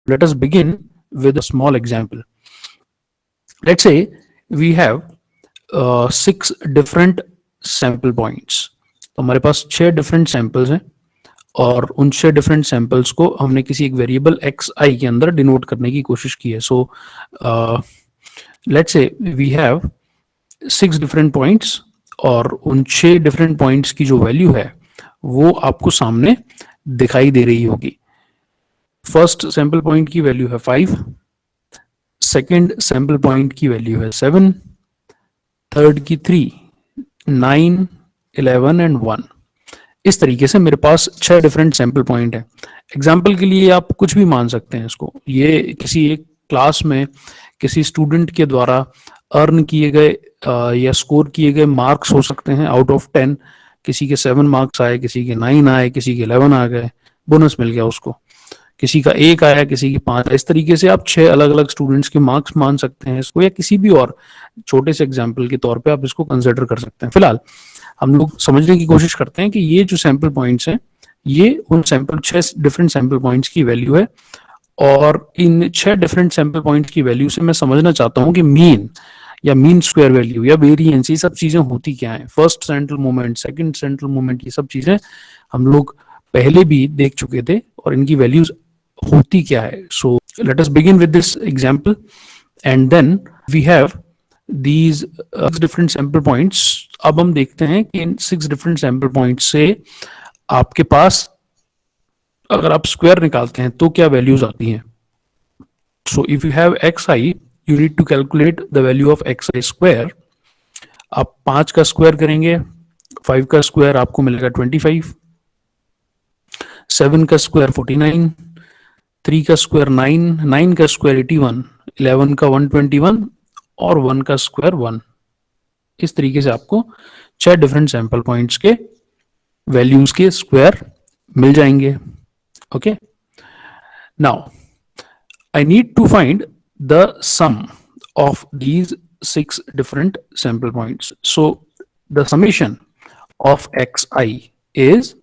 Let us begin with a small example. Let's say we have 6 different sample points. तो हमारे पास 6 different samples हैं और उन 6 different samples को हमने किसी एक वेरिएबल एक्स आई के अंदर डिनोट करने की कोशिश की है. So let's say we have 6 different points और उन 6 different points की जो वैल्यू है वो आपको सामने दिखाई दे रही होगी. फर्स्ट सैंपल पॉइंट की वैल्यू है 5, सेकेंड सैंपल पॉइंट की वैल्यू है 7, थर्ड की 3, 9, 11 एंड 1. इस तरीके से मेरे पास 6 different सैंपल पॉइंट है. एग्जाम्पल के लिए आप कुछ भी मान सकते हैं इसको. ये किसी एक क्लास में किसी स्टूडेंट के द्वारा अर्न किए गए या स्कोर किए गए मार्क्स हो सकते हैं आउट ऑफ 10. किसी के 7 मार्क्स आए, किसी के 9 आए, किसी के 11 आ गए, बोनस मिल गया उसको. किसी का 1 आया, किसी की 5. इस तरीके से आप 6 अलग अलग स्टूडेंट्स के मार्क्स मान सकते हैं इसको, या किसी भी और छोटे से एग्जाम्पल के तौर पे आप इसको कंसिडर कर सकते हैं. फिलहाल हम लोग समझने की कोशिश करते हैं कि ये जो सैंपल पॉइंट्स हैं ये उन 6 different सैंपल पॉइंट्स की वैल्यू है. और इन 6 different सैंपल पॉइंट्स की वैल्यू से मैं समझना चाहता हूँ कि मीन या मीन स्क्वायर वैल्यू या वेरिएंस, ये सब चीजें होती क्या है. First central moment, second central moment, ये सब चीजें हम लोग पहले भी देख चुके थे और इनकी वैल्यूज होती क्या है. So let us begin with this example and then we have these different sample points. अब हम देखते हैं कि इन 6 different sample points से आपके पास अगर आप स्क्वायर निकालते हैं तो क्या वैल्यूज आती हैं. So if you have x i, you need to calculate the value of x I square. आप 5 का स्क्वायर करेंगे, 5 का स्क्वायर आपको मिलेगा 25, 7 का स्क्वायर 49, 3 का स्क्वायर 9, 9 का स्क्वायर 81, 11 का 121 और 1 का स्क्वायर 1. इस तरीके से आपको 6 different सैंपल पॉइंट्स के वैल्यूज के स्क्वायर मिल जाएंगे. Okay, now I need to find the sum of these 6 different sample points. So the summation of xi is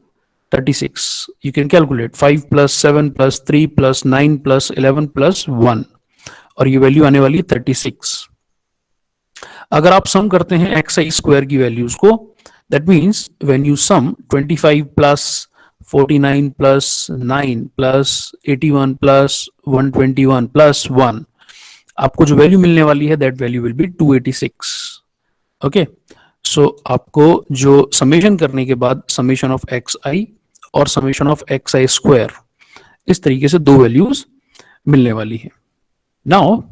36. You can calculate 5 plus 7 plus 3 plus 9 plus 11 plus 1 और ये value आने वाली है 36. अगर आप सम करते हैं एक्स आई स्क्वायर की वैल्यूज को, that means when you sum 25 plus 49 plus 9 plus 81 plus 121 plus 1, आपको जो वैल्यू मिलने वाली है that value will be 286. Okay, so आपको जो समेशन करने के बाद समेशन ऑफ एक्स आई और summation of x I square, इस तरीके से दो वैल्यूज मिलने वाली है. Now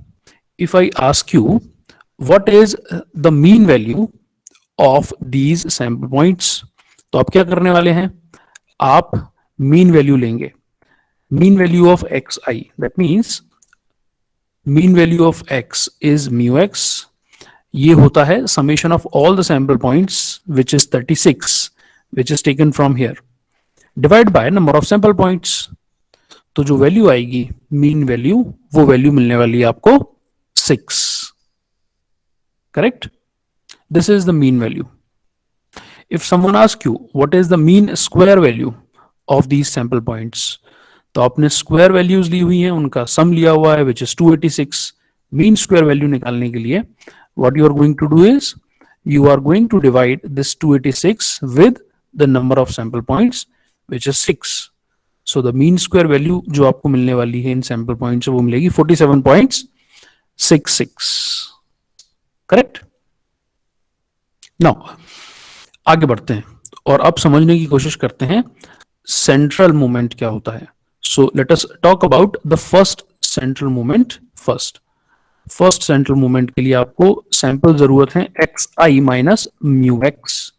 if I ask you what is the mean value of these sample points, तो आप क्या करने वाले हैं, आप mean value लेंगे. mean value of xi, that means mean value of x is mu x. ये होता है summation of all the sample points which is 36 which is taken from here divide by number of sample points. तो जो value आएगी mean value, वो value मिलने वाली है आपको 6. Correct? This is the mean value. If someone asks you what is the mean square value of these sample points, तो आपने स्क्वायर वैल्यूज ली हुई हैं, उनका सम लिया हुआ है which is 286. Mean square value निकालने के लिए what you are going to do is you are going to divide this 286 with the number of sample points which is 6. So the mean square value जो आपको मिलने वाली है इन sample points से वो मिलेगी 47.66. करेक्ट. नाउ आगे बढ़ते हैं और अब समझने की कोशिश करते हैं सेंट्रल मोमेंट क्या होता है. So let us talk about the first central moment first. First central moment के लिए आपको सैंपल जरूरत है एक्स आई minus mu X.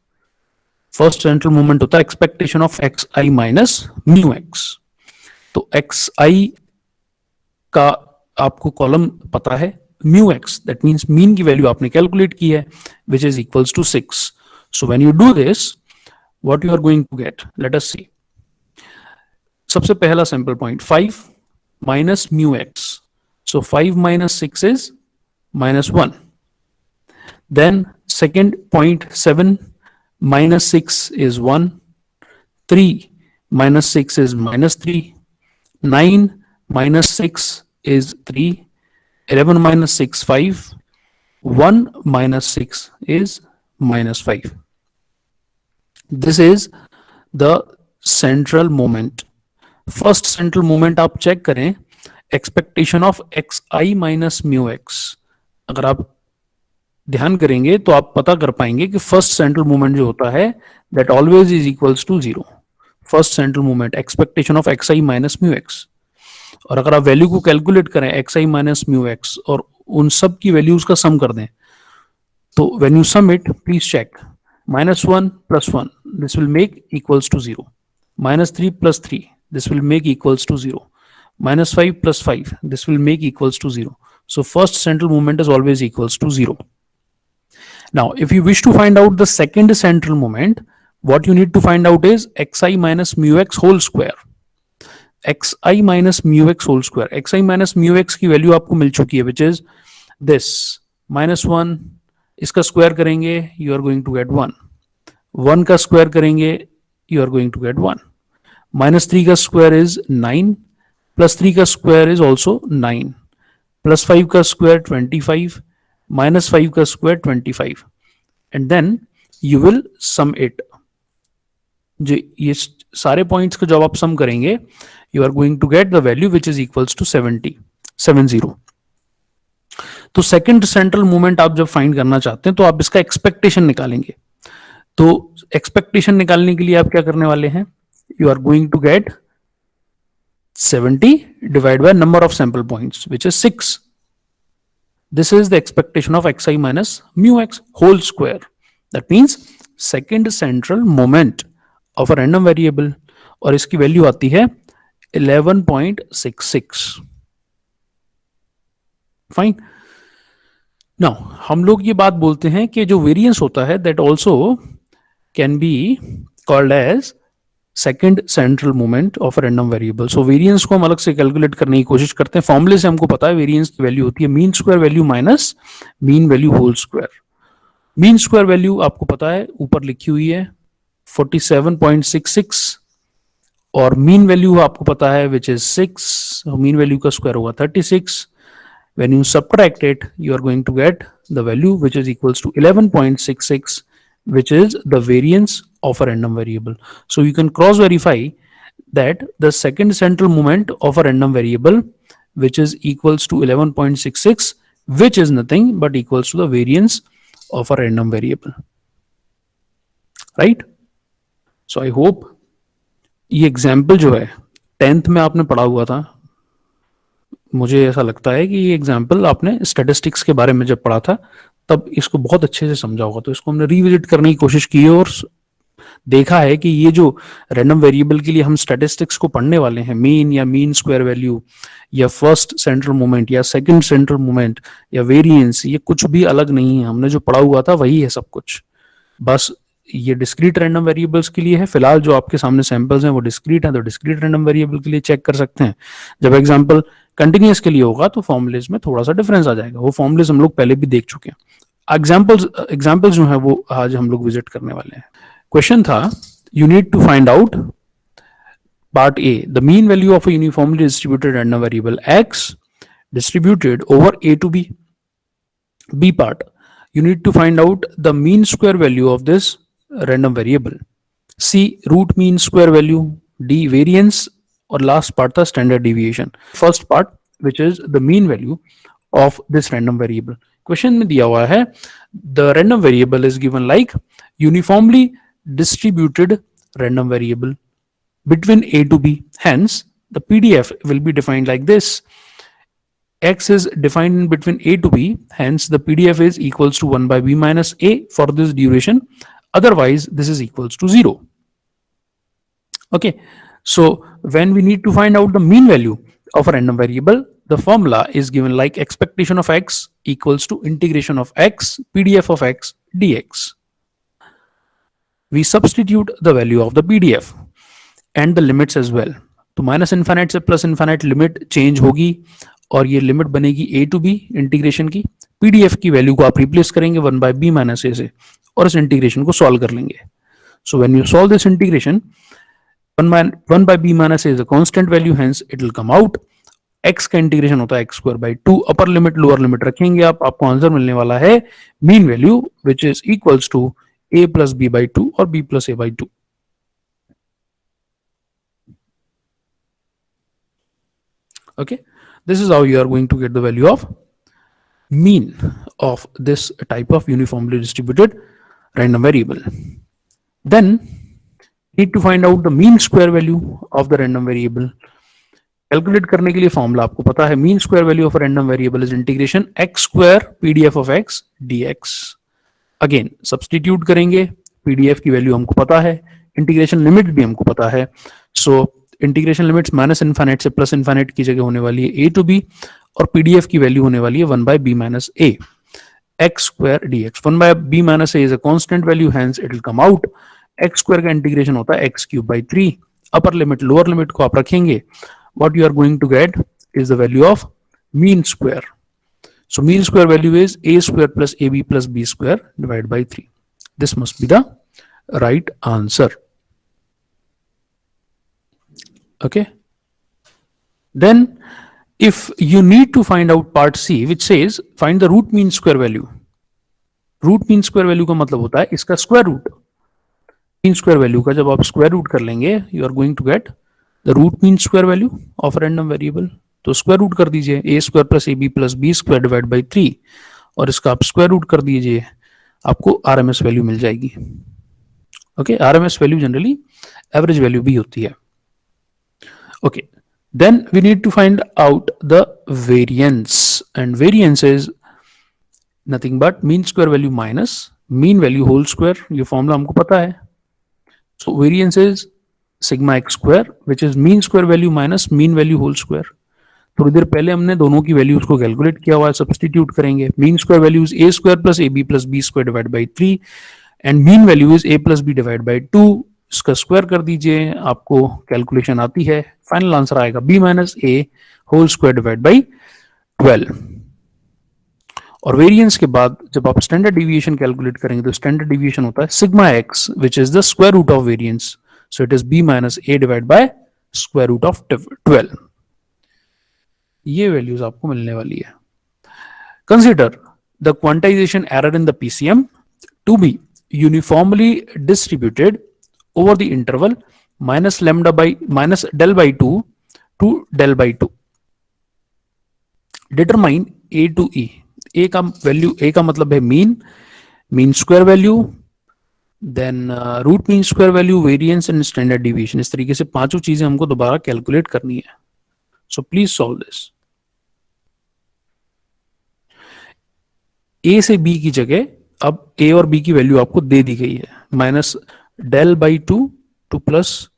First central moment होता है expectation of x I minus mu X. तो एक्स आई का आपको कॉलम पता है, mu x, that means mean की वैल्यू आपने कैलकुलेट की है which is equals to 6. So when you do this, what you are going to get, let us see. सबसे पहला sample point 5 minus mu x. So 5 minus 6 is minus 1. Then second point 7 minus 6 is 1. 3 minus 6 is minus 3. 9 -6 is 3, 11 minus 6 5, 1 minus 6 is -5. This is the central moment. First central moment आप check करें, expectation of x I minus mu x. अगर आप ध्यान करेंगे तो आप पता कर पाएंगे कि फर्स्ट सेंट्रल मोमेंट जो होता है that always is equals to 0। First central moment expectation of x I minus mu x. और अगर आप वैल्यू को कैलकुलेट करें एक्स आई माइनस म्यू एक्स और उन सब की वैल्यूज का सम कर दें, तो when you sum it please check -1 + 1 this will make equals to 0, -3 + 3 this will make equals to 0, -5 + 5 this will make equals to 0. So first central moment is always equals to 0. Now if you wish to find out the second central moment, what you need to find out is xi minus mu x whole square. xi minus mu x whole square, xi minus mu x की value आपको मिल चुकी है which is this -1, इसका square करेंगे you are going to get 1, 1 का square करेंगे you are going to get 1, -3 का square is 9, +3 का स्क्वायर इज ऑल्सो 9, +5 का स्क्वायर 25, -5 का square 25, and then you will sum it. जो ये सारे पॉइंट्स का जब आप सम करेंगे you are going to get the value which is equals to 70। तो सेकंड सेंट्रल मोमेंट आप जब फाइंड करना चाहते हैं तो आप इसका एक्सपेक्टेशन निकालेंगे। तो एक्सपेक्टेशन निकालने के लिए आप क्या करने वाले हैं, you are going to get 70 divided by number of sample points which is 6. This is the expectation of xi minus mu x whole square. That means second central moment of a random variable, और इसकी value आती है 11.66. Fine. Now हम लोग ये बात बोलते हैं कि जो वेरिएंस होता है that also can be called as second central moment of random variable. So variance को हम अलग से कैलकुलेट करने की कोशिश करते हैं। फॉर्मूले से हमको पता है वेरिएंस की वैल्यू होती है mean square value minus mean value whole square. Mean square value आपको पता है ऊपर लिखी हुई है 47.66, और मीन वैल्यू आपको पता है विच इज 6, मीन वैल्यू का स्क्वायर होगा 36। When you subtract it you are going to get the value which is equals to 11.66, which is the variance of a random variable. So you can cross verify that the second central moment of a random variable which is equals to 11.66, which is nothing but equals to the variance of a random variable, right? So I hope ये example जो है 10th में आपने पढ़ा हुआ था, मुझे ऐसा लगता है कि ये एग्जाम्पल आपने स्टैटिस्टिक्स के बारे में जब पढ़ा था तब इसको बहुत अच्छे से समझा होगा। तो इसको हमने रिविजिट करने की कोशिश की है और देखा है कि ये जो रैंडम वेरिएबल के लिए हम स्टैटिस्टिक्स को पढ़ने वाले हैं, मीन या मीन स्क्वायर वैल्यू या फर्स्ट सेंट्रल मोमेंट या सेकंड सेंट्रल मोमेंट या वेरिएंस, ये कुछ भी अलग नहीं है। हमने जो पढ़ा हुआ था वही है सब कुछ, बस ये डिस्क्रीट रैंडम वेरिएबल्स के लिए है। फिलहाल जो आपके सामने सैंपल्स हैं वो डिस्क्रीट हैं, तो डिस्क्रीट रैंडम वेरिएबल के लिए चेक कर सकते हैं। जब एग्जांपल कंटिन्यूअस के लिए होगा तो फॉर्मुलेज में थोड़ा सा डिफरेंस आ जाएगा, वो फॉर्मुलेज हम लोग पहले भी देख चुके हैं। एग्जांपल्स जो है वो आज हम लोग विजिट करने वाले हैं। क्वेश्चन था you need to find out part a the mean value of a uniformly distributed random variable x distributed over a to b. B part you need to find out the mean square value of this random variable. C root mean square value, D variance, or last part the standard deviation. First part which is the mean value of this random variable. Question में दिया हुआ है the random variable is given like uniformly distributed random variable between A to B. Hence the PDF will be defined like this. X is defined in between A to B, hence the PDF is equals to 1 by B minus A for this duration, otherwise this is equals to 0. Okay, so when we need to find out the mean value of a random variable, the formula is given like expectation of X equals to integration of X PDF of X dx. We substitute the value of the PDF and the limits as well. तो minus infinite से plus infinite limit change होगी और ये limit बनेगी ए to B integration की। PDF की value को आप रिप्लेस करेंगे 1 by b minus a से और इस इंटीग्रेशन को सॉल्व कर लेंगे। So when you solve this integration 1 by b minus a is a constant value, hence it will come out x का इंटीग्रेशन होता है x square by 2, upper limit lower limit रखेंगे आप, आपको आंसर मिलने वाला है mean value which is equals to a plus b by 2 और b plus a by 2. Okay, this is how you are going to get the value of mean of this type of uniformly distributed random variable. Then need to find out the mean square value of the random variable. Calculate करने के लिए formula आपको पता है, mean square value of random variable is integration x square PDF of x dx. Again substitute करेंगे, PDF की value हमको पता है, इंटीग्रेशन लिमिट भी हमको पता है. सो इंटीग्रेशन लिमिट्स माइनस इन्फाइनाइट से प्लस इन्फाइनाइट की जगह होने वाली है ए टू बी, और पीडीएफ की वैल्यू होने वाली है 1 by b minus a x square dx. 1 by b minus a is a constant value, hence it will come out. X square का इंटीग्रेशन होता है x cube by 3, upper limit lower limit को आप रखेंगे, what you are going to get is the value of mean square. So mean square value is a square plus ab plus b square divided by 3. This must be the right answer. Okay. Then if you need to find out part C which says find the root mean square value. Root mean square value का मतलब होता है इसका square root. Mean square value का जब आप square root कर लेंगे you are going to get the root mean square value of random variable. तो स्क्वायर रूट कर दीजिए a square plus a b plus b square divide by 3, और इसका आप स्क्वायर रूट कर दीजिए, आपको आरएमएस वैल्यू मिल जाएगी. Okay, RMS value generally average value भी होती है. Okay, then we need to find out the variance, and variance is nothing but mean square value minus mean value whole square. ये formula हमको पता है. So variance is sigma x square which is mean square value minus mean value whole square. थोड़ी देर पहले हमने दोनों की वैल्यूज को कैलकुलेट किया हुआ है, सब्सटीट्यूट करेंगे. Mean square value is a square plus a b plus b square divide by 3, and mean value is a plus b divide by 2. इसका स्क्वायर कर दीजिए, आपको कैलकुलेशन आती है, फाइनल आंसर आएगा b minus a whole square divide by 12. और variance के बाद जब आप स्टैंडर्ड डिविएशन कैलकुलेट करेंगे तो स्टैंडर्ड डिविएशन होता है sigma x which is the square root of variance. So it is b minus a divided by square root of 12. ये वैल्यूज आपको मिलने वाली है. Consider the quantization error in the PCM to be uniformly distributed over the interval minus del by 2 to del by 2. Determine a to e. a का value, a का मतलब है mean square value, then root mean square value, variance and standard deviation. इस तरीके से पांचों चीजें हमको दोबारा कैलकुलेट करनी है. So please solve this. A से बी की जगह अब ए और बी की वैल्यू आपको दे दी गई है, minus del by 2 to plus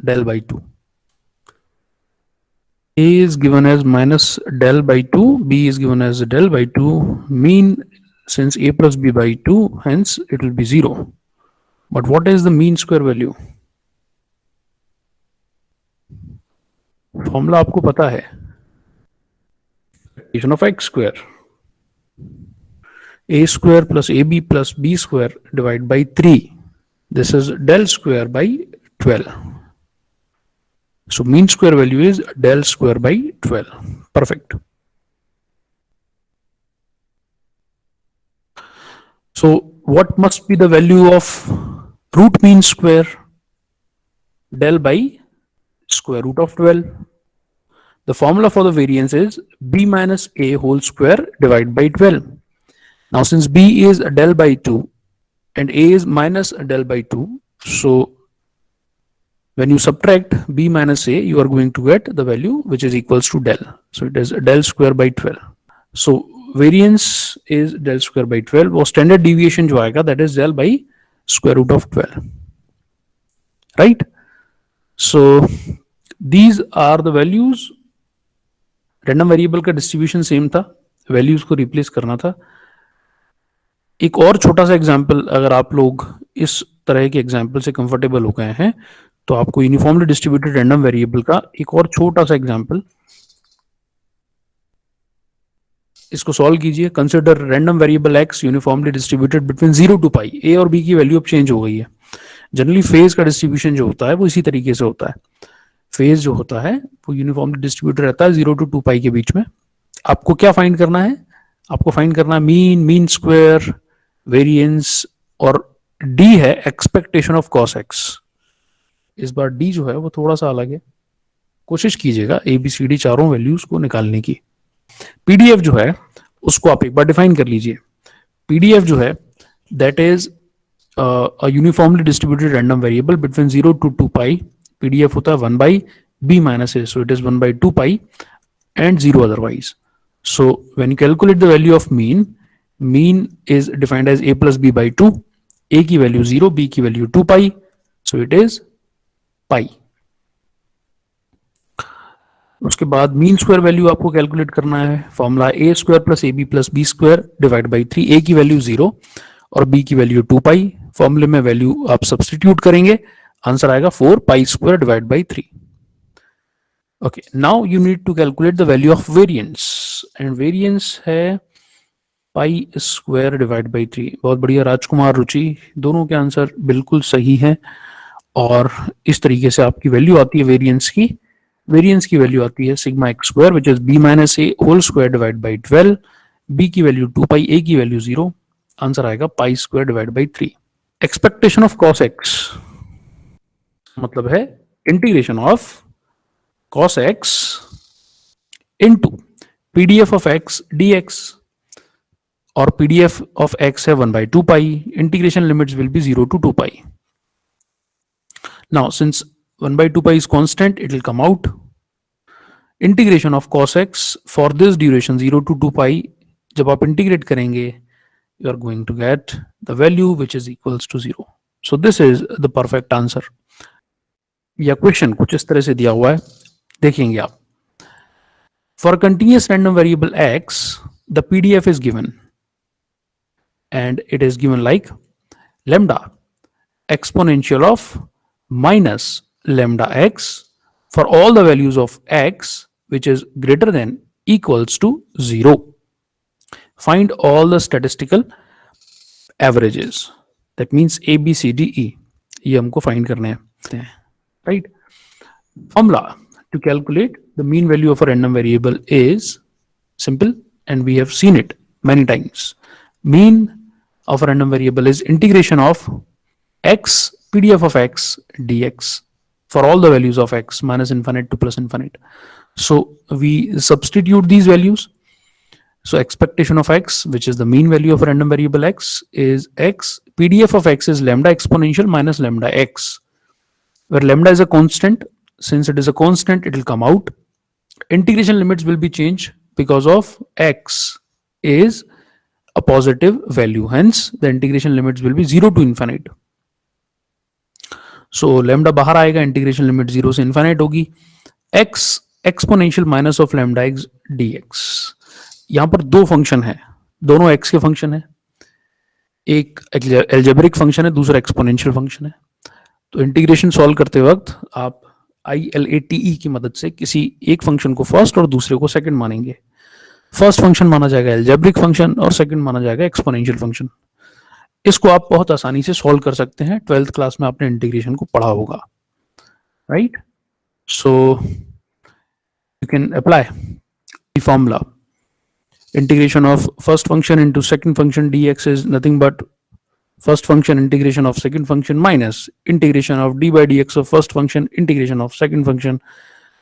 del by 2. a is given as minus del by 2, b is given as del by 2. Mean, since a plus b by 2, hence it will be 0. But what is the mean square value? Formula आपको पता है, equation of x square, a square plus ab plus b square divided by 3. This is del square by 12. So mean square value is del square by 12. Perfect. So what must be the value of root mean square? Del by square root of 12. The formula for the variance is b minus a whole square divided by 12. Now since b is del by 2 and a is minus del by 2, so when you subtract b minus a, you are going to get the value which is equals to del. So it is del square by 12. So variance is del square by 12. और standard deviation जो आएगा that is del by square root of 12. Right? So these are the values. Random variable का distribution same था, values को replace करना था. एक और छोटा सा एग्जाम्पल, अगर आप लोग इस तरह के एग्जाम्पल से कंफर्टेबल हो गए हैं तो आपको यूनिफॉर्मली डिस्ट्रीब्यूटेड रैंडम वेरिएबल का एक और छोटा सा एग्जाम्पल, इसको सॉल्व कीजिए. Consider random variable X uniformly distributed between 0 to pi. A और बी की वैल्यू अब चेंज हो गई है. जनरली फेज का डिस्ट्रीब्यूशन जो होता है वो इसी तरीके से होता है. फेज जो होता है वो यूनिफॉर्मली डिस्ट्रीब्यूटेड रहता है 0 to 2 पाई के बीच में। आपको क्या फाइंड करना है? आपको फाइंड करना है मीन, मीन स्क्वायर, वेरिएंस, और डी है एक्सपेक्टेशन ऑफ कॉस एक्स। इस बार डी जो है वो थोड़ा सा अलग है, कोशिश कीजिएगा ABCD चारों वैल्यूज को निकालने की। पीडीएफ जो है उसको आप एक बार डिफाइन कर लीजिए। पीडीएफ जो है that is a uniformly distributed random variable between 0 to 2 pi. PDF होता है 1 by b minus a, so it is 1 by 2 pi and 0 otherwise. So when you calculate the value of mean, mean is defined as a plus b by 2. A की value 0, b की value 2 pi, so it is pi. उसके बाद mean square value आपको calculate करना है। Formula a square plus a b plus b square divide by 3। A की value 0 और B की वैल्यू 2 पाई। फॉर्मूले में वैल्यू आप सब्सटीट्यूट करेंगे, आंसर आएगा 4 pi square divide by 3। Okay, now you need to calculate the value of variance, and variance है pi square divide by 3। बहुत बढ़िया राजकुमार, रुचि, दोनों के आंसर बिल्कुल सही है। और इस तरीके से आपकी वैल्यू आती है वेरिएंस की। वेरिएंस की वैल्यू आती है sigma x square which is b minus a whole square divide by 12। B की वैल्यू 2 पाई, ए की वैल्यू 0, आंसर आएगा pi square divide by 3। Expectation of cos x मतलब है integration of cos x into PDF of x dx, और PDF of x है 1 by 2 pi. Integration limits will be 0 to 2 pi. Now since 1 by 2 pi is constant, it will come out. Integration of cos x for this duration 0 to 2 pi, जब आप integrate करेंगे you are going to get the value which is equals to 0. So this is the perfect answer. या question कुछ इस तरह से दिया हुआ है, देखेंगे आप। For continuous random variable x, the PDF is given, and it is given like lambda exponential of minus lambda x for all the values of x which is greater than equals to 0. Find all the statistical averages. That means A, B, C, D, E. ये हमको find करने हैं, right? Formula to calculate the mean value of a random variable is simple, and we have seen it many times. Mean of a random variable is integration of x PDF of x dx for all the values of x minus infinite to plus infinite. So we substitute these values. So expectation of x, which is the mean value of a random variable x, is x. PDF of x is lambda exponential minus lambda x, where lambda is a constant. Since it is a constant, it will come out. Integration limits will be changed because of x is a positive value. Hence, the integration limits will be 0 to infinite. So lambda बाहर आएगा, integration limit 0 से infinite होगी। x exponential minus of lambda x dx। यहाँ पर दो function है, दोनों x के फंक्शन है, एक एल्जेब्रिक फंक्शन है, दूसरा एक्सपोनेंशियल फंक्शन है। तो इंटीग्रेशन सॉल्व करते वक्त आप ILATE की मदद से किसी एक फंक्शन को फर्स्ट और दूसरे को सेकंड मानेंगे। फर्स्ट फंक्शन माना जाएगा एल्जेब्रिक फंक्शन और सेकंड माना जाएगा एक्सपोनेंशियल फंक्शन। इसको आप बहुत आसानी से सॉल्व कर सकते हैं, 12th क्लास में आपने इंटीग्रेशन को पढ़ा होगा, right? So you can apply the formula. Integration of first function into second function dx is nothing but first function integration of second function minus integration of d by dx of first function integration of second function.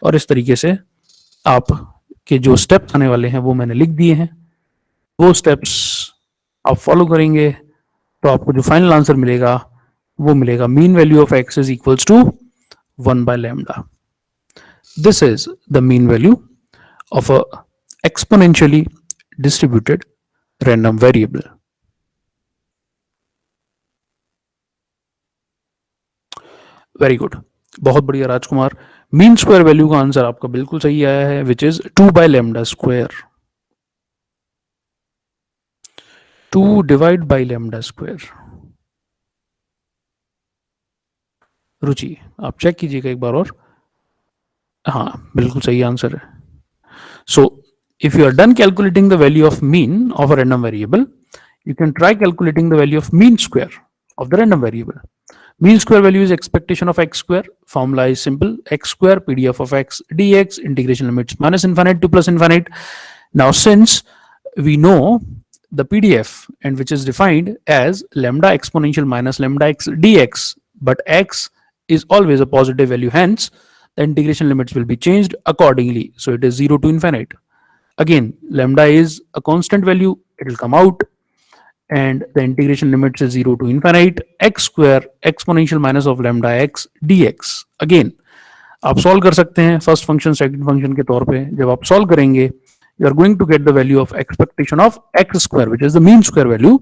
और इस तरीके से आप के जो steps आने वाले हैं वो मैंने लिख दिए हैं, वो स्टेप्स आप फॉलो करेंगे तो आपको जो फाइनल आंसर मिलेगा वो मिलेगा mean value of x is equals to 1 by lambda. This is the mean value of a exponentially distributed random variable. Very good, बहुत बढ़िया राजकुमार। मीन स्क्वायर वैल्यू का आंसर आपका बिल्कुल सही आया है, which is 2 by lambda square. 2 divide by lambda square. Ruchi आप check कीजिएगा एक बार और, हाँ बिल्कुल सही आंसर है। So if you are done calculating the value of mean of a random variable, you can try calculating the value of mean square of the random variable. Mean square value is expectation of x square. Formula is simple: x square PDF of x dx, integration limits minus infinite to plus infinite. Now, since we know the PDF, and which is defined as lambda exponential minus lambda x dx, but x is always a positive value, hence the integration limits will be changed accordingly. So it is 0 to infinite. Again, lambda is a constant value, it will come out, and the integration limits is 0 to infinite x square exponential minus of lambda x dx. Again, आप solve कर सकते हैं first function second function के तौर पे. जब आप solve करेंगे, you are going to get the value of expectation of X square, which is the mean square value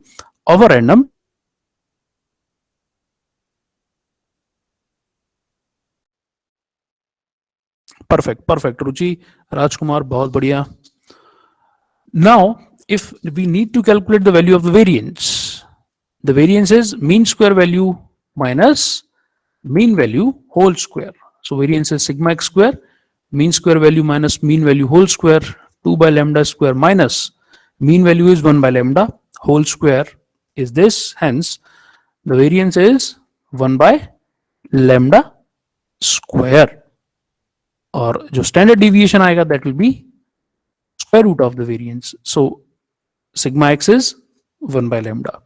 of a random. Perfect perfect Ruchi, Rajkumar, बहुत बढ़िया. Now, if we need to calculate the value of the variance is mean square value minus mean value whole square. So variance is sigma x square, mean square value minus mean value whole square, 2 by lambda square minus mean value is 1 by lambda whole square is this. Hence, the variance is 1 by lambda square. और जो standard deviation आएगा, that will be square root of the variance. So sigma x is 1 by lambda.